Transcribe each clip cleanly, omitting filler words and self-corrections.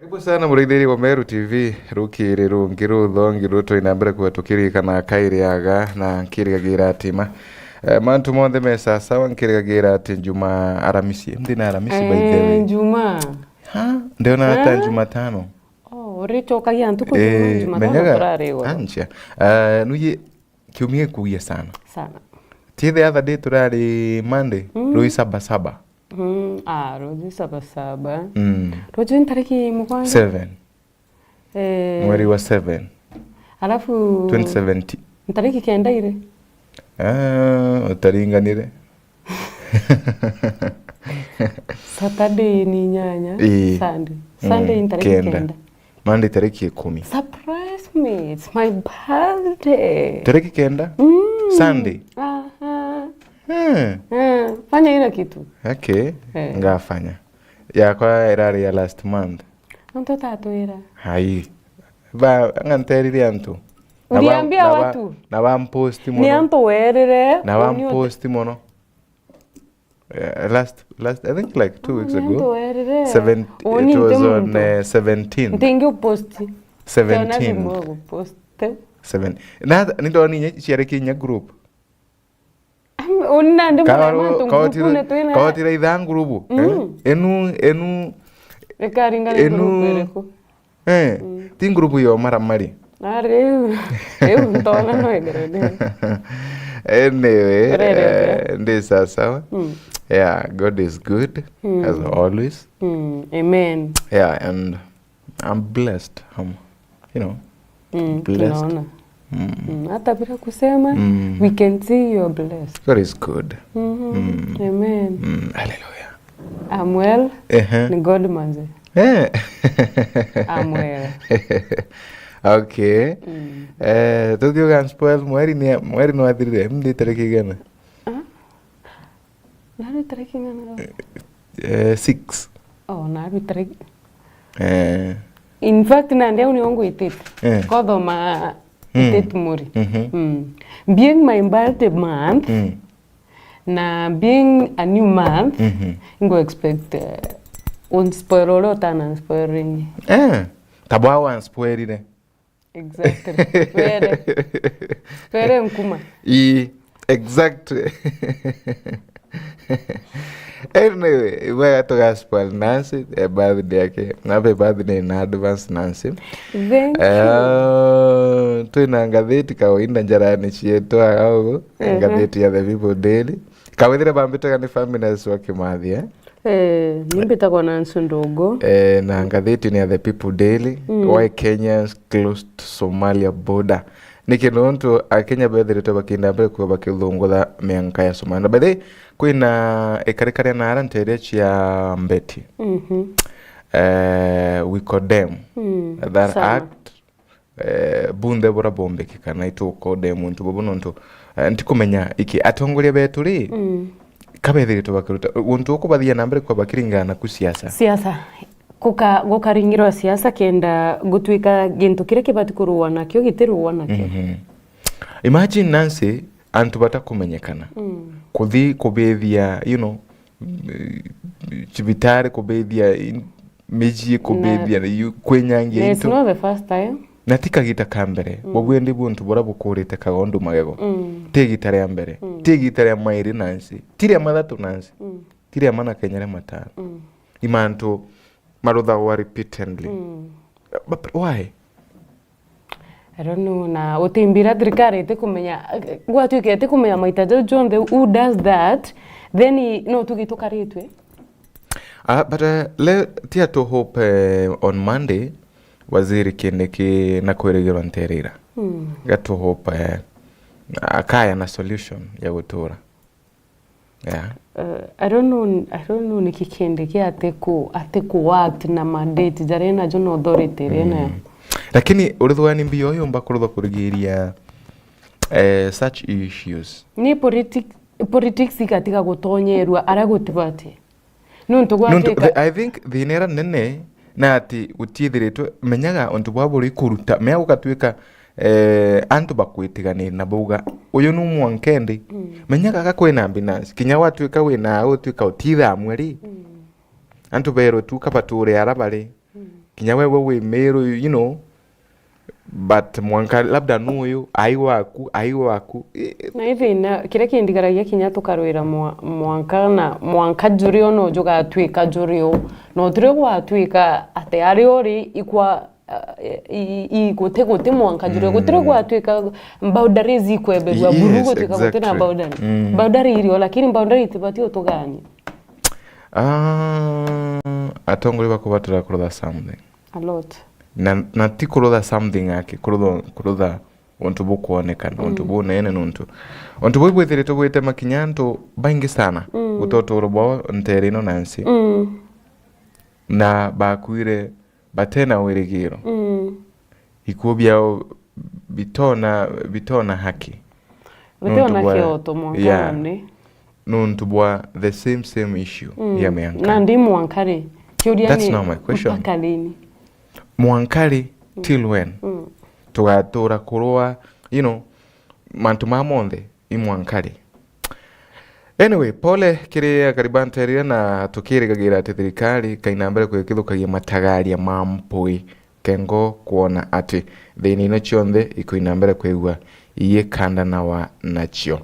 Karibu sana murithiri wa Meru TV rukiri rungiru thongiru twinambere kuhetukirikana kairiaga na nkirigagira atima mantu monthe me sawa nkirigagira ati Juma Aramisi ndina Aramisi by the way Juma ndio na hata Jumatano ricokagia ntuku Jumatano turarewa ancha nuye kiumie kugia sana the other day turari Monday rui saba roji saba roji ntariki mugwanja 7 mweri wa 7 alafu 2017 ntariki kenda ire utaringanire Saturday ni nyanya Sunday ntariki kenda Monday tariki 10 surprise me, it's my birthday tariki kenda Sunday fanya ina kitu okay ngafanya yakwa irari ya last month nto tatuira hai ba nganterire antu uliambia watu na bamposti mono ni anto werere na bamposti mono last I think like 2 weeks ago 7 it was on 17 ntingi uposti 17 7 na ndo ni chiarekinya group Onna ndo mwana kawatira idha ngurubu enu ekaringa ngurubu ereko ti ngurubu yo mara mari ntona no egerede anyway this sawa yeah, God is good as always amen and I'm blessed blessed hata bila kusema we can see you are blessed. God is good. Amen. Hallelujah. I'm well. Ni God manze. I'm well. Okay. Tudio gan spoil mweri no adire mdi tariki gana. Nani tariki gana? 6. Nani tariki. In fact nande uniongo itete. Kodoma muri. Being my birthday month na being a new month ngo expect un spoilolo tana spoiling tabwa wan spoilire exactly were nkuma exactly anyway we to gospel Nancy birthday yake happy birthday in advance Nancy thank you tuna ngatheti kawaida njarani chieto au ngatheti ya the people daily kawethira bambita ni feminist wa Kimathi nimbita kwa Nancy ndogo na ngatheti ni the people daily why Kenyans close to Somalia border nikinonto akenya bethire to bakinda mbere kwa bakithungutha mianka ya Somalia by the kwina ekarekaria na arantere chia mbeti we condemn that act bunde bora bombe kikana ito condemn muntu bobononto ntikumenya iki atongoria betu ri kabethire to bakiruta untu ukubathia na mbere kwa bakiringana ku siasa gukaringirwa siasa kenda gutwika gintu kire kibati kuruwa nakyo gitiruwa nakyo imagine Nancy antu batakumenyekana kuthi kubethia chibitare kubethia miji kubethia kwenyangia it's not the first time natika gita kambere bobwe ndi buntu bora bukurite kagondu magego tigitare ya mbere tigitare ya mairi Nancy tiri mathatu Nancy tiri mana kenyere matano imantu marutha wa repeatedly but why I don't know na utimbira thirikari itikumenya gwatuike itikumenya maitajo John who does that then no tugitukaritwe but tia to hope on Monday waziri Kindiki na kweregerwa nterera gato hope akaya na solution ya gutura I don't know nikikendeke ateko act na mandate jarena John authority rena lakini urithwani mbio yo mbakurutha kurigiria such issues ni politics ikatika gutonyerwa ara gutibati I think the nera nene na ati utithiritwe menyaga ontu bwaburi kuruta mea gukatwika antu bakwitiganira na buga uyu nu mwankendi menyaga gakwena binance kinya watwika wina utwika utitha mweri antu bero tu kapature arabari kinya wewe Meru, you know, but mwanka labda nuyu aiwaku na hivi na kire kindigaragia kinya tukarwira mwanka na mwanka jurio no juga twika jurio no tire gwa twika ate ari ori ikwa gote mwanka jurio gutire gwa twika boundaries ikwebe gwa burugo twika gote na boundary iri lakini boundary tibati tugani atongole bakubatira kurotha something a lot na ti kurotha something ake kurotha onto bukuonekana onto bunene nonto onto bwithire to gwete makinyanto baingi sana gutoto robo nterino nansi na bakwire batena wirigiro ikubya bitona haki kioto mwankane nonto bwa the same issue ya meyanka na ndi mwankare kyodia that's not my question pakalini mwankari till when tugatura kurwa you know mantu mamonde imwankari anyway pole kire karibanteria na tukirigagira ati thirikari kainambere kwikithukagia matagaria mampui kengo kuona ati thini no chionde ikuinambere kwigwa iye kanda na wa nacho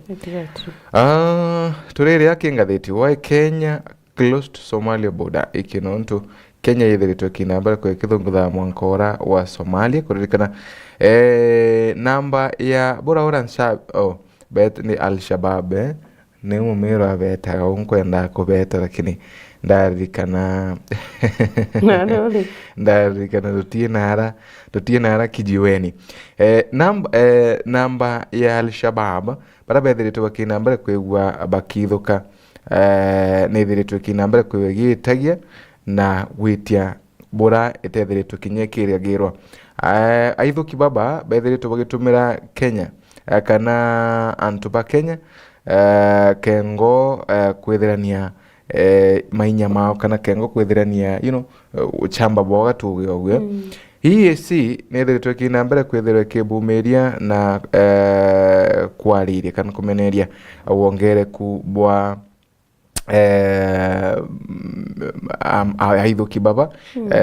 turere yake ngatheti wa Kenya close to Somalia border ikinonto Kenya yithiritwe kinambara kwikithungutha mwankora wa Somalia kuririkana namba ya bora bet ni al-Shabab ni mumiro beta unkwenda kubeta lakini ndarikana tutinara kijiweni namba ya al-Shabab bara bethiritwe kinambara kwigwa bakithuka nithiritwe kinambara kwigitagia na gwitia bora etethiritwe kinyekiria girwa aithuki baba bethiritwe bagitumira Kenya kana antuba Kenya kengo kwithirania mainya mao kana kengo kwithirania you know chamba boga tugyo EAC nithiritwe kinambere kwithirwe kibumiria na kwariria kana kumeneria wongereku bwa aithuki baba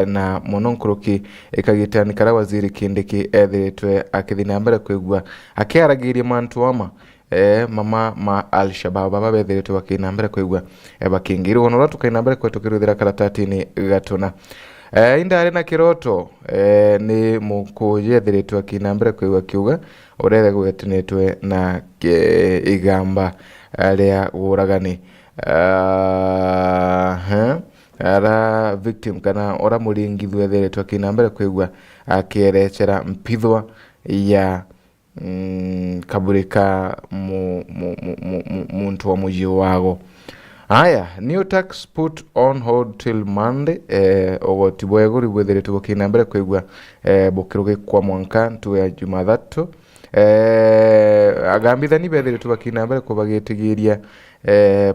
na mononkroki ikagitani kara waziri Kindiki ethiritwe akithina mbere kwigwa akiaragiria mantu ama mama ma al-Shabab baba bethiritwe bakina mbere kwigwa bakingirwo no tukaina mbere kwetukirithira karatati-ini gatuna indari na kiroto ni mukuje ethiritwe akina mbere kwigwa kiuga urethe gwetinitwe na igamba ria uragani ara victim kana ora muringithwe ethiritwe akina mbere kwigwa akierechera mpithwa ya kaburika muntu wa muji wago haya new tax put on hold till Monday ogoti bweguri bwethiritwe akina mbere kwigwa bukiruge kwa mwanka ntu ya Jumathatu agambithani bethiritwe akina mbere kubagitigiria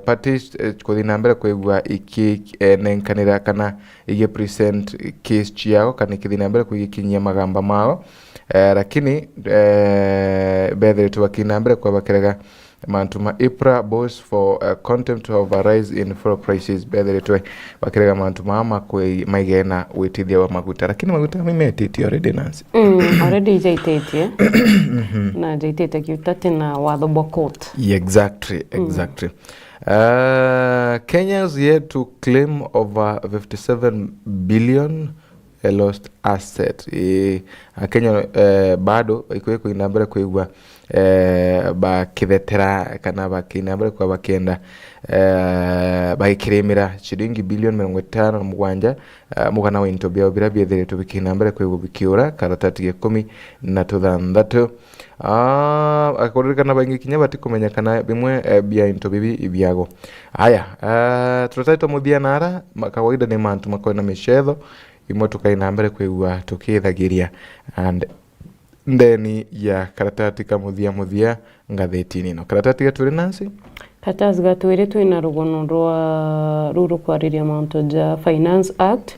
parties kuthina mbere kwigwa iki nenkanira kana ige present case chiao kana kithina mbere kugikinyia magamba mao lakini bethiritwe akina mbere kwa bakiraga mantuma IPRA boss for contempt of a rise in fuel prices bethiritwe bakiraga mantuma ama kwe maigena witithia wa maguta lakini maguta mimetiti already Nancy already jaitetie na jaitete kiutati na watho bokot exactly Kenya's yet to claim over 57 billion lost asset Kenya bado ikuwe kuinambere kuigwa bakithetera kana bakinambere kwa bakienda bakirimira shilingi bilioni 57 mugana wa into bya bira byethiritwe bikinambere kuigwa bikiura karatati 16 akoririkana baingi kinya batikumenya kana bimwe bya into bibi ibyago haya tutaita muthia nara kawaida ni mantu makona mishetho imwe tukaina mbere kwigwa tukithagiria and ndeni ya karatati ka muthia ngatheti-ini no karatati gaturi Nancy Karatathi gatwiri twina rugono rwa ruru kwariria manto ja Finance Act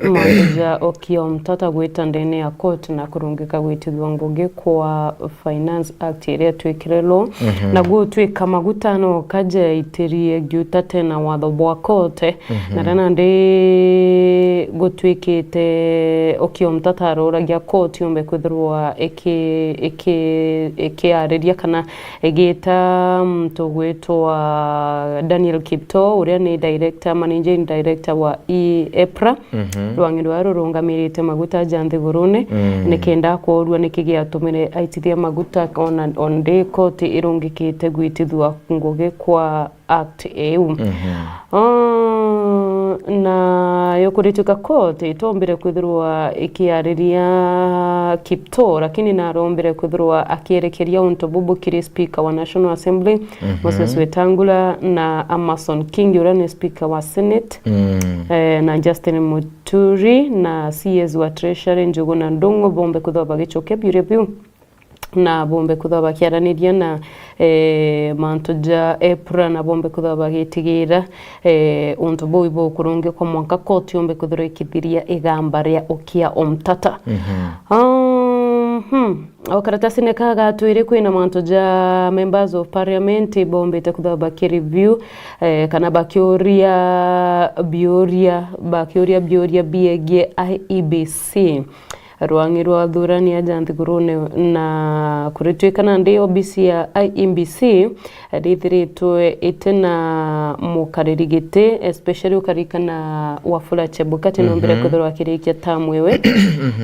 manto ja okio mtata gwita ndene ya court na kurungika gwitithwa ngugi kwa Finance Act iria twikirelo na guo twika magutano kaja itirie giuta tena watho bwa court na rana ndi gutwikite okio mtata roragia court yombe kwithirwa eki ariria kana egita mtu gwitwa Daniel Kipto uria ni director managing director wa EPRA rwangi rwa rurungamirite maguta janthigurune nikenda korwa nikigiatumire aitithia maguta on day court irungikite gwitithwa ngugi kwa act eu na yokurituka court itombire kwithirwa ikiariria Kipto lakini narombire kwithirwa akierekeria unto bubukiri speaker wa National Assembly Moses Wetangula na Amason King uria ni speaker wa Senate na Justin Muturi na CS wa Treasury Njuguna Ndungu bombe kwithirwa bagichoke review na bombe kuthwa bakiaraniria na manto ja EPRA na bombe kuthwa bagitigira unto boibo kurungi kwa mwanka koti ombe kuthwa ikithiria igamba ria ukia omtata Karatasi nekaga twire kwina manto ja members of parliament bombe te kuthwa bakireview kana bakioria bioria biege IEBC rwangi rwa thurani ya janthigurune na kuritwikana ndi OBC ya IEBC rithiritwe itena mukaririgite especially ukarikana Wafula Chebukati nombere kuthurwa kirikia tamwewe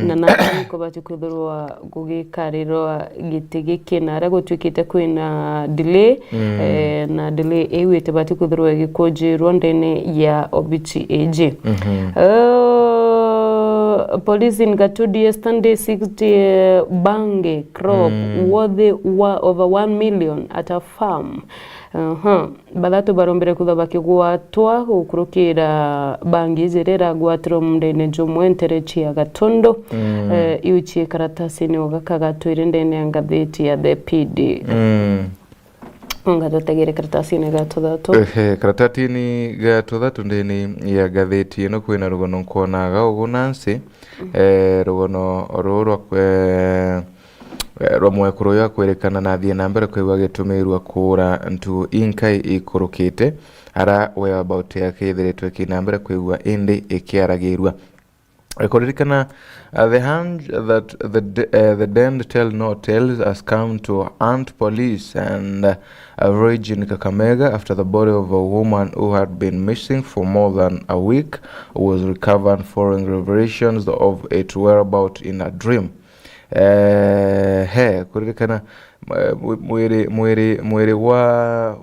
na ko bati kuthurwa gugikariro gitigike na ragotwikite kwina delay na delay ewete bati kuthurwa gikoje rwandene ya OBCAG police in Gatudi yesterday 60 bange crop worth over 1 million at a farm. Badatu barombere kuthwa bakigwatwa ukurukira bangi zirera gwatiro mndene jomwentere chia gatondo iuchi karatasi ni ogakagatwire ndene ya ngatheti ya the PD Ungatotagire karatasi ni gatothatu karatati ni gatothatu ndeni ya gatheti ino kwina rugono nkonaga ugunansi rugono rurwa romwe kuroya kwerekana na thie na mbere kwigwa gitumirwa kura ntu inkai ikurukite ara we about yakithiritwe kina mbere kwigwa indi ikiaragirwa Rekorikana the hand that the damned tell no tales has come to Ant Police and Average in Kakamega after the body of a woman who had been missing for more than a week was recovered following revelations of its whereabouts in a dream. Kurikana mwiri wa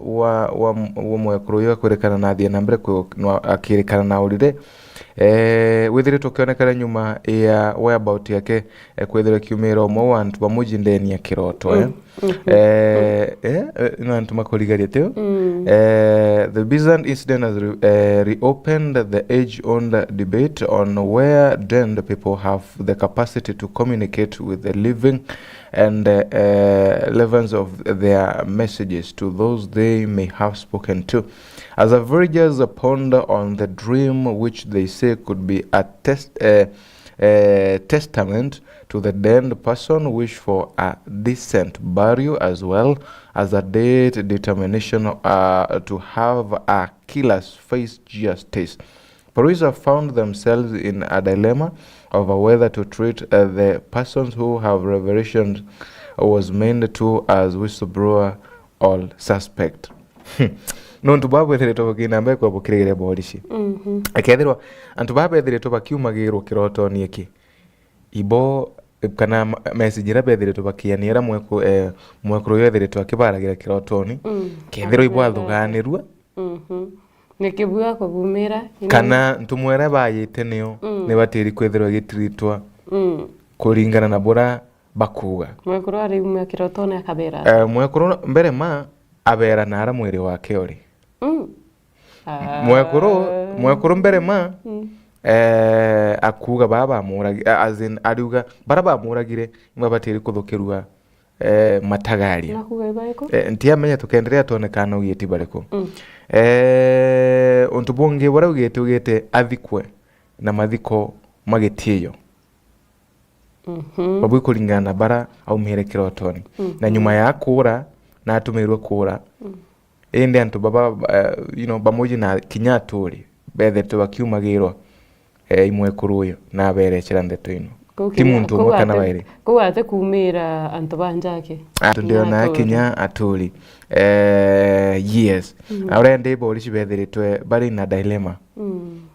mwekuruyo kurikana na thie na mbere akirikana na urire withire tukionekana nyuma ya whereabout yake kwithire kiumira umwe wa antu bamuji ndeni ya kiroto no antu makoligaria teo the Bizant incident has reopened the age-old debate on where then people have the capacity to communicate with the living and levels of their messages to those they may have spoken to. As the villagers ponder on the dream, which they say could be a testament to the dead person, wish for a decent burial as well as a date determination to have a killer's face justice. Police have found themselves in a dilemma over whether to treat the persons who have revelations was meant to as whistleblower or suspect. Nontu babu ethiretwo bakinambe kwa bukirigire borici akethirwa antu babu ethiretwo bakiumagirwo kirotoni iki ibo kana message ra bethiretwo bakianiera mwekuru yethiretwo akibaragira kirotoni kethirwa ibo athuganirwa nikibua kubumira kana ntumwera bayite niyo ne batiri kwethirwa gitritwa kuringana na bora bakuga mwekuru ari mwekirotoni akabera mwekuru mbere ma abera nara mwiri wake ori mwekuru mbere ma akuga baba muragi as in ariuga bara bamuragire imwe batiri kuthukirwa matagaria na kuwebaiko ntiamenya tukenderea tuonekana ugiti bariko untu bungi bora ugite athikwe na mathiko magitio babu kulingana bara au miherekero toni na nyuma ya kura na atumirwe kura ende antu baba bamoji na kinyaturi bethe tubakiumagirwa imwe kuruyo na berekera ndeto ino ti muntu umwe kana baire ko ate kumira antu banjake atu ndio na kinya aturi yes aurende boli cibetheretwe bari na dilemma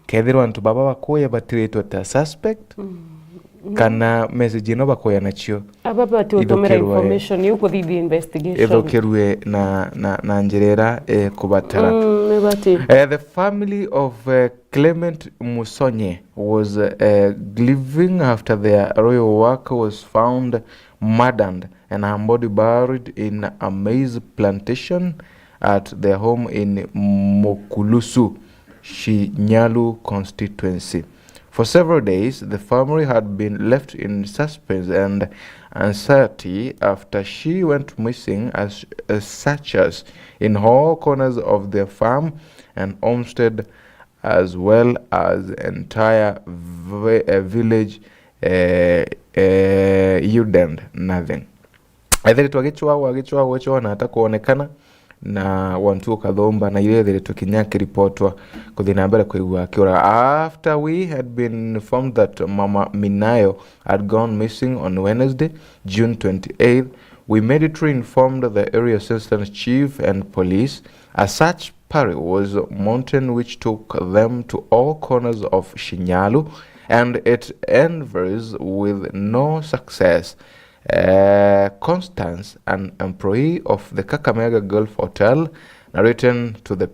kethirwa antu baba bakuya batiretwe ta suspect kana message no bakoya nacio ababa tu tomera information yuko the investigation ethokerwe na njirera kubatara the family of Clement Musonye was grieving after their royal work was found murdered and her body buried in a maize plantation at their home in Mokulusu, Shinyalu constituency. For several days, the family had been left in suspense and anxiety after she went missing, as searchers in all corners of their farm and homestead, as well as entire village, yielded nothing. Either wagichwa na hata kuonekana na wantu kathomba na ile ile tukinyake reportwa kuthina mbere kuigwa kiura. After we had been informed that Mama Minayo had gone missing on Wednesday, June 28th, we immediately informed the area assistant chief and police. A search party was mounted which took them to all corners of Shinyalu, and it endeavors with no success. Constance, an employee of the Kakamega Gulf Hotel, narrated to the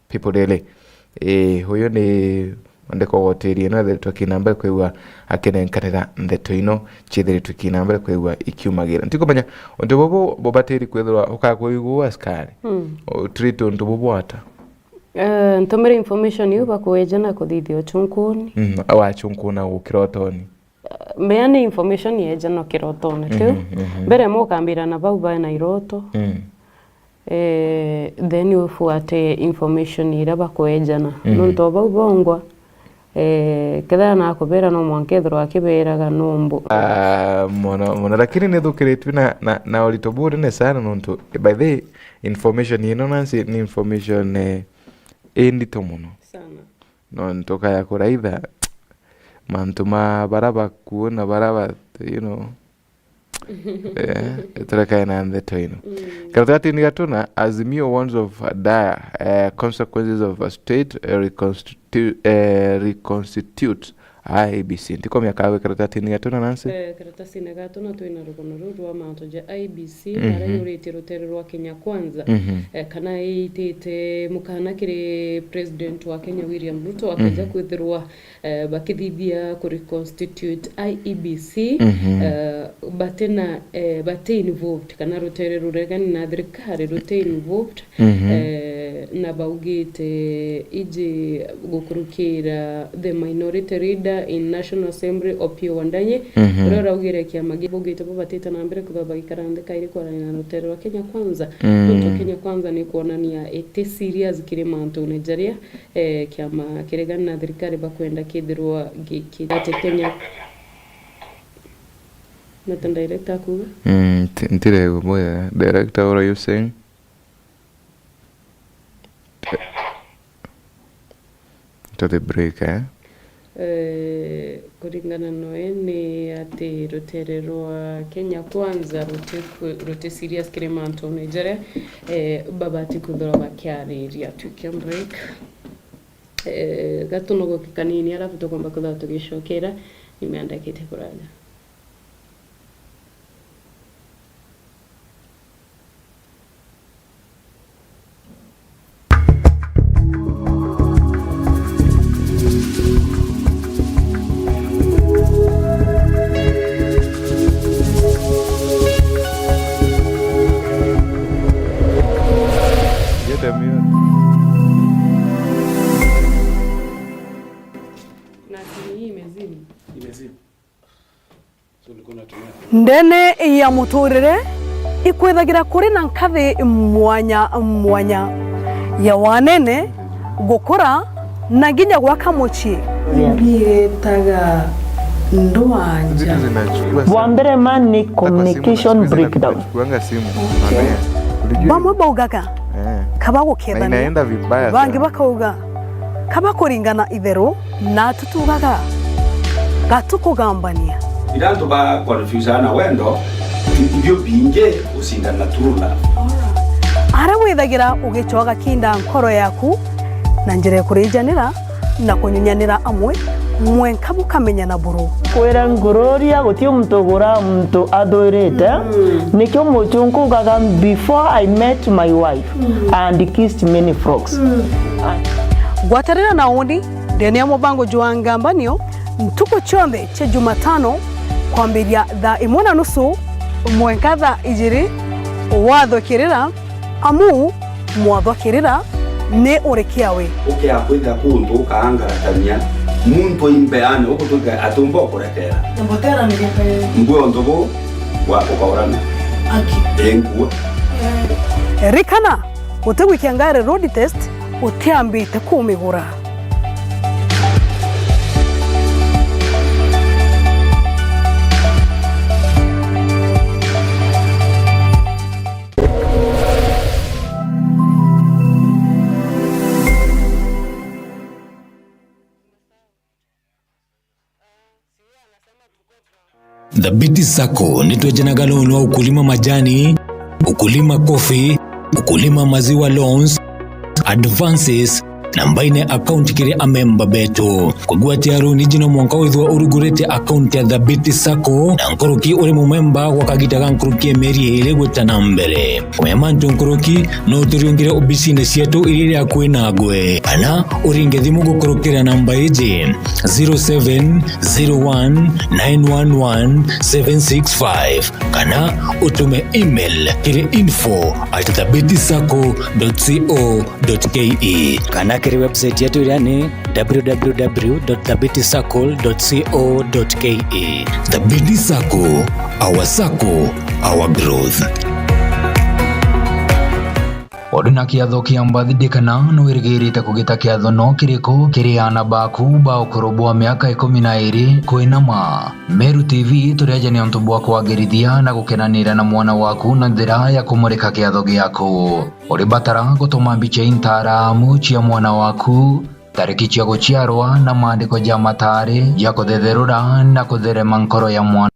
People Daily. Huyo ni ndeko hoteli ino the tukinamba kwewa akenenkanira ndeto ino chithiri tukinamba kwewa ikiumagira ntikomanya onto bobo bobateri kwethwa ukakwewa askari treat onto bobo ata ntomere information yuba kuwejana kuthithio chunkuni awa chunkuna ukirotoni meane information yeja no kirotone tu mbere mukambira na bau ba na iroto then ufuate information ira bakwejana nonto bau bongwa kada na kubera no mwankethro akiberaga nombo mona lakini nethukiritwe na olitobure ne sana nonto by the information you know nansi ni information endito muno sana nonto kaya kuraitha mantuma baraba kuona baraba turakana ndeto ino karatati ni gatuna azimio warns of dire consequences of a state reconstitute IBC ndiko miaka karatati ni gatuna nansi karatasi ni gatuna twina rugono rwa mato ja IBC nara yurite rutero rwa Kenya kwanza kana itete mukana kire president wa Kenya William Ruto akaja kwithirwa bakithithia ku reconstitute IEBC batena bate involved kana rutero ruregani na thirikari rute involved na baugite ije gukurukira the minority leader in National Assembly Opio Wandanye rora ugire kia magibugite bobatita na mbere kuthaba ikarandika ile kwa na rutero wa Kenya kwanza Ruto Kenya kwanza ni kuonania ete serious kire manto Nigeria kiama kiregani na thirikari bakwenda kithirwa gikite Kenya not director ku ntire moya director what are you saying to the break kuringana noe ni ati ruterero wa Kenya kwanza rute serious kire manto Nigeria babati kuthora bakiariria tukia break gatunogo kikanini arafu tukomba kutha tugishokera nimeandikite kuraja ndene ya muturire ikwethagira kuri na nkathi mwanya ya wanene gukura na nginya gwaka muci bietaga ndwanja wa mbere man ni communication breakdown bamwe baugaga kabagukethania inaenda vibaya bangi bakauga kabakuringana itheru na tutugaga gatukugambania irantu ba confuse na wendo ibyo binge usingana turula ara withagira ugicoga kinda nkoro yaku na njira ya kurijanira na kunyunyanira amwe mwenka mukamenya na buru kwera ngororia gutio mtogora mtu adoirete nikyo muchungu gaga before I met my wife and kissed many frogs gwatarira na undi ndene ya mubango juangambanio ntuko chombe che Jumatano kwambiria thaa 1:30 mwenka thaa 2 wathokirira amu mwathokirira ne urekiawe akwitha kundu kaangaratania muntu imbeane ukutuga atumba okurekera mbotera ni gakaye ngwe ondogo wa ukaurana engwa rikana utegwikia ngare road test utiambite kumigura Dhabiti Sacco ni tojenaga loan wa ukulima majani, ukulima coffee, ukulima maziwa loans, advances na mbaine account kiri amemba beto kugwatia runi jino mwanka withwa urugurete account ya Dhabiti Sacco na nkoroki uri mumemba wakagitaga nkoroki emeri ile gwetana mbere umemanto nkoroki no turiongire obisine sietu irire akwena gwe ana uringe thimu gukorokera namba eje 0701911765 kana utume email kiri info@dhabitisacco.co.ke kana kiri website yetu yani www.dhabitisaccol.co.ke. Dhabiti Sacco, our Sacco, our growth. Odina kiatho kia mbathi kana no irigirite kugita kiatho no kiriko kiriana baku ba ukorobwa miaka 12 kwinama. Meru TV turejani ontumbwa kwagirithia na gukenanira na mwana waku na njira ya kumurika kiatho giaku. Uri batara gutuma mbica intara mucia mwana waku tariki cia guciarwa na maandiko ja matari ya kuthetherura na kutherema nkoro ya mwana.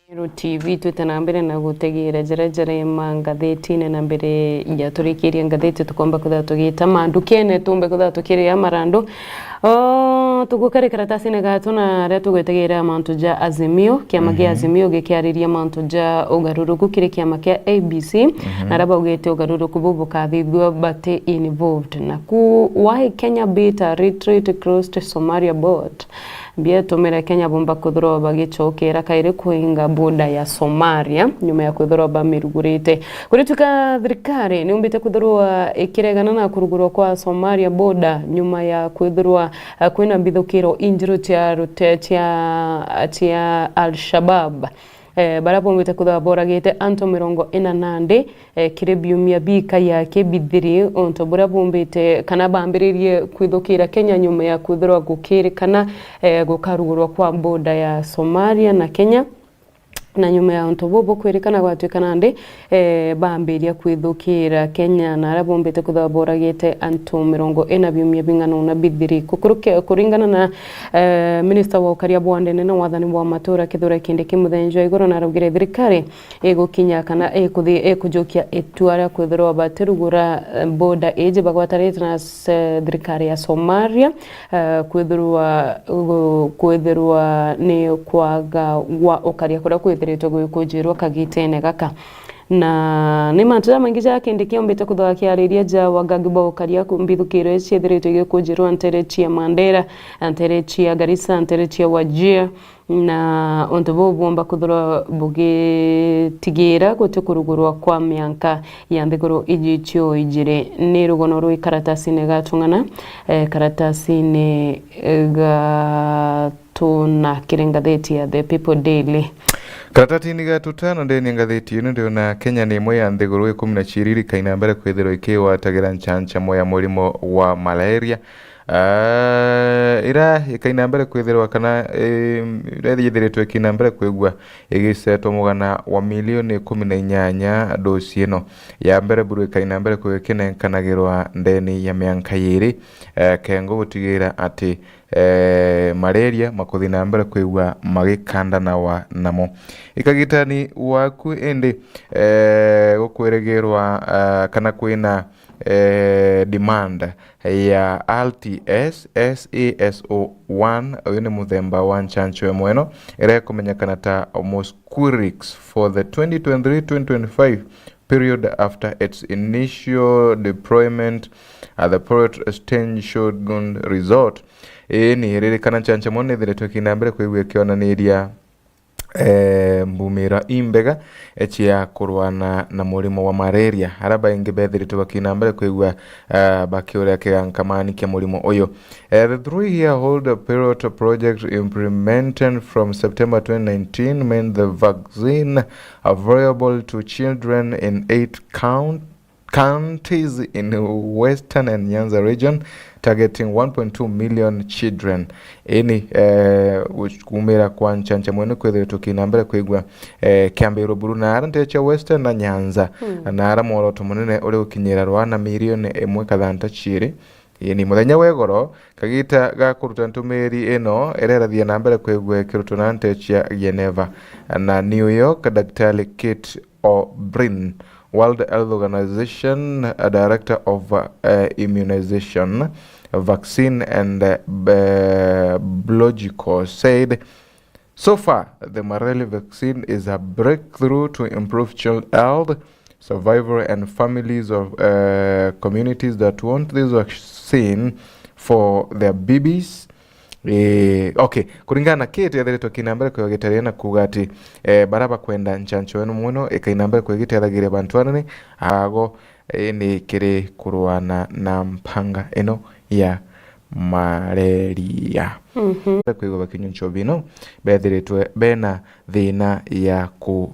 Meru TV tutana mbere na gutegira jerejere mangatheti-ine na mbere ya turikiria ngatheti tukomba kutha tugita mandukene tumbe kutha tukiria marandu tugukare karatasi-ine gatu na ria tugwetegira mantu ja Azimio kiama gia Azimio gikiariria mantu ja ugaruruku kiri kiama kia ABC na raba ugete ugaruruku bubu kathithua bate involved na ku why Kenya beat a retreat crossed Somalia board bia tumira Kenya bomba kuthroba bagicokera kaire kuinga boda ya Somalia nyuma ya kuthroba mirugurite kurituka thirikari ni umbite kuthroa ikiregana na kurugurwa kwa Somalia boda nyuma ya kuthroa kwina mbithukiro injiro tia Al-Shabaab barapo mwite kutha boragite anto 40 kire biumia bika yake bithiri onto barapo mbite kana bambiririe kwithukira Kenya nyuma ya kuthirwa gukiri kana gukarugurwa kwa boda ya Somalia na Kenya na nyuma ya onto bobo kwerekana gwatwikana ndi bambiria kwithukira Kenya na arabombete kutha boragite anto 40 biumia bingano na bithiri kuringana na minister wa ukaria bwandene na wathani wa matura kithura kinde kimuthenjwa igoro na rugire thirikari egukinya kana kujokia etwara kwithirwa batirugura boda eje bagwatarite na thirikari ya Somalia kwithirwa ni kwaga wa ukaria kura kwithiritwe gwikujirwa kagitene gaka na nä matå maingä jakä kä ombä te kå thoa kä arä ria ja wagagibo karia kumbithukä rwo ciethä gä kå njä rwo ntere cia Mandera, ntere cia Garissa, ntere cia Wajir, na onto bo bomba kudhura buge tigera gote kurugurwa kwa mianka ya nthiguru ijicho ijire ni rugono rwi karatasi ne gatungana karatasi ne gatuna kirengatheti ya The People Daily. Karatati ni gatutano ndeni ngatheti ino ndio na Kenya ni imwe ya nthiguru 12 kaina mbere kwithirwo ikiwatagira nchancha moya murimo wa malaria. Ira ikaina mbere kwithirwa kana ithithiritwe ikina mbere kwigwa igisetwo mugana wa milioni 18 dosi ino ya mbere buru ikaina mbere kwikenenkanagirwa ndeni ya mianka yiri kengo gutigira ati malaria makuthina mbere kwigwa magikandana wa namo ikagitani waku ende gukweregerwa kana kwina demand ya RTS SASO1 uyu ni muthemba wa nchancho mweno ira kumenyekana ta Mosquirix for the 2023-2025 period after its initial deployment at the Port Stanley Shotgun Resort. Ni riri kana nchancho mweno thiretwe kinambere kwigwa kionaniria mbumira imbega echia kurwana na murimo wa malaria araba inge bethiritwe bakinambere kwigwa bakiuria kigankamani kia murimo uyu. The 3-year hold pilot project implemented from September 2019 made the vaccine available to children in 8 counties in Western and Nyanza region, targeting 1.2 million children. Ini kumira kwa nchancha mwene kwethire tukinambere kwigwa kiambiro buru na arante cha Western na Nyanza na ara mworoto munene uri ukinyira rwana milioni 1.2 ini muthenya wegoro kagita gakuruta ntumiri ino ererathia na mbere kwigwa kiruto na ante cha Geneva na New York. Daktari Kate O'Brien, World Health Organization, Director of Immunization, Vaccine and Biological, said, so far, the malaria vaccine is a breakthrough to improve child health, survival, and families of communities that want this vaccine for their babies. Okay, kuringana na Kate yathiritwe kinambere kwegitariana kugati baraba kwenda nchancho eno muno ikainambere kwegitaragira bantu anene ago ni kiri kurwana na mpanga eno ya malaria. Kwigwa bakinyuncho bino bethiritwe bena thina ya ku